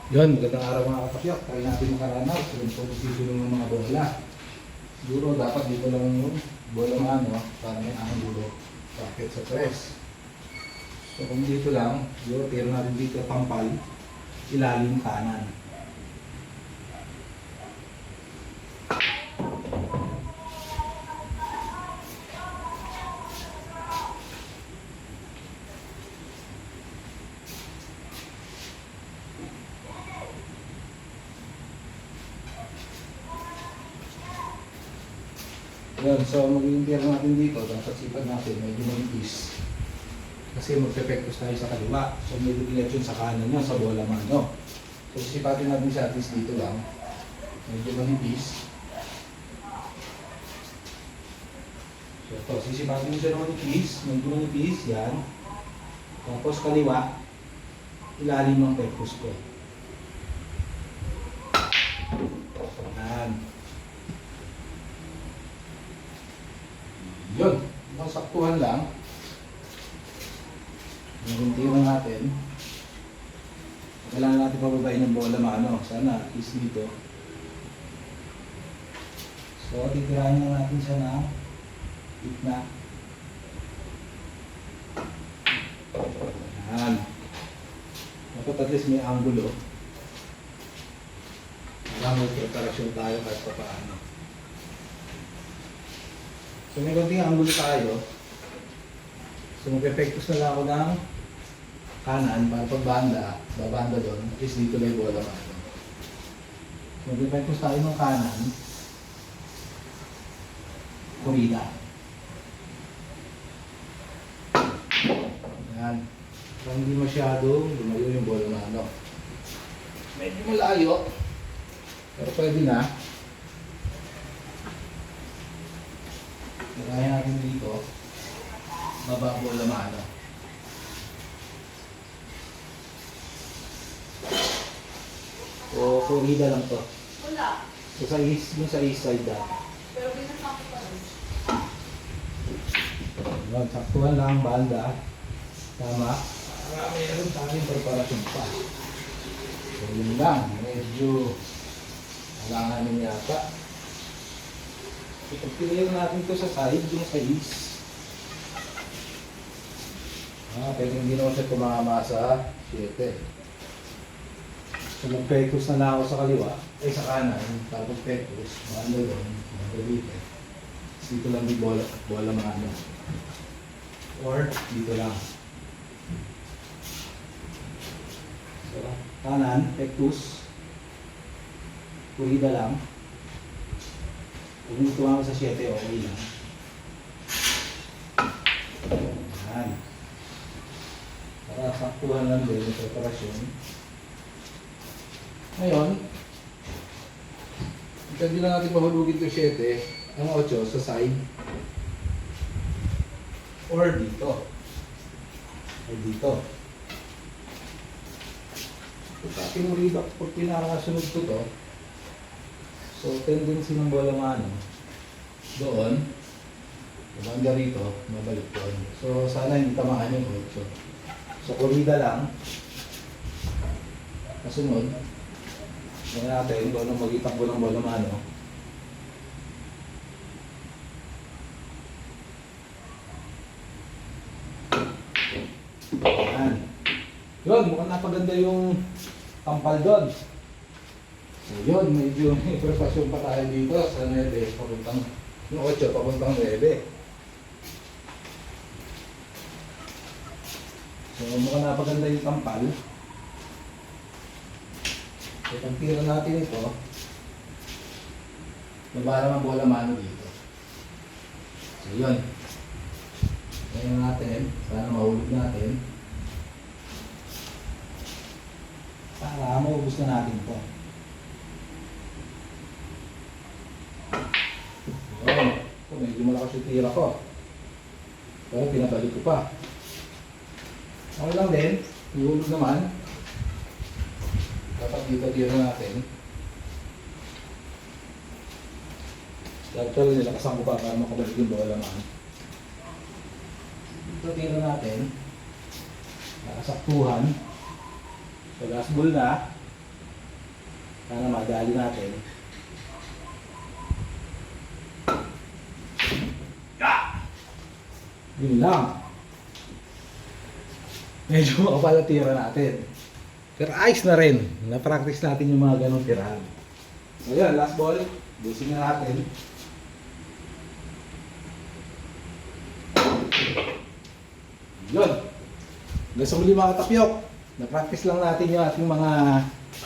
Yun, magandang araw mga kapatid. Try natin makaranaw sa position ng mga bola. Siguro dapat dito lang yung bola mano para may angulo bakit sa press. So kung dito lang, siguro tira natin dito pampal, ilalim kanan. Yan, so mag-i-impir natin dito, dapat sipag natin medyo manipis. Kasi mag-perfectos tayo sa kaliwa. So may direction sa kanan niya, sa bola mano. So sisipatin natin siya at least dito lang. Medyo manipis. So ito, sisipatin mo siya ng manipis, medyo manipis, yan. Tapos kaliwa, ilalim ng pekos ko. Yan. Yun, masaktuhan lang. Nagintiro natin. Kailangan natin pababain ng bola mano. Sana is dito. So, titirahin lang natin siya na gitna. Yan. Dapat at least may angulo. Kailangan may preparasyon tayo kahit pa paano. So may konting angulo tayo. So mag-perfectos na lang ako ng kanan para pag banda, babanda doon. At least dito lang yung bola mano. So mag-perfectos tayo ng kanan. Kurida. Yan. So hindi masyadong lumayo yung bola mano. Medyo malayo. Pero pwede na. Kaya natin dito, baba bola mano. O kurida lang to. Wala. So sa east, yung sa east side dati. Pero binasama pa rin. Saktuhan lang banda. Tama. Meron tayong preparasyon pa. So yun lang, medyo alanganin yata. Ipagpilihan natin ito sa side, yung sa east. Pero hindi naman siya tumama sa 7. So mag-pectus na lang ako sa kaliwa, ay sa kanan, tapos pectus, maano doon, mag-pilihan. Dito lang yung bola maano. Or dito lang. So kanan, pectus, kurida lang. Kung tumama sa 7, okay lang. Yan. Para saktuhan lang din yung preparasyon. Ngayon, hindi lang natin mahulugin ko 7, ang 8 sa side. Or dito. Or dito. Pag pinurida, pag pinakasunod ko to, so, tendency ng bola mano doon, bumanda rito, mabalik doon. So, sana hindi tamaan yung 8. So, kurida lang. Kasunod, tingnan natin kung anong mag-itakbo ng bola mano. Yan. Yun, mukhang napaganda yung tampal doon. So yun, medyo may preparasyon pa tayo dito sa 9, papuntang yung 8, papuntang 9. So mukhang napaganda yung tampal. So pag tira natin ito, baba naman bola mano dito. So yun. Ngayon natin, sana mahulog natin. Para maubos na natin ito. Medyo malakas yung tira ko. Pero pinabalik ko pa. Okay lang din. Ihulog naman. Dapat dito tira natin. Actually, nilakasan ko pa para makabalik yung bola naman. Dito tira natin. Nakasaktuhan. So last ball na. Sana madali natin. Yun lang. Medyo makapal ang tira natin. Pero ayos na rin. Na-practice natin yung mga ganong tirahan. So yan, last ball. Busin na natin. Yun. Hanggang sa muli mga tapyok. Na-practice lang natin yung ating mga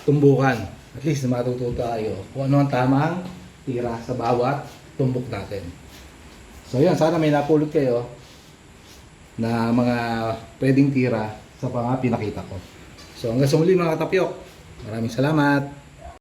tumbukan. At least matututo tayo kung ano ang tamang tira sa bawat tumbok natin. So yan, sana may napulot kayo na mga pwedeng tira sa mga pinakita ko. So hanggang sa muli mga tapyok. Maraming salamat.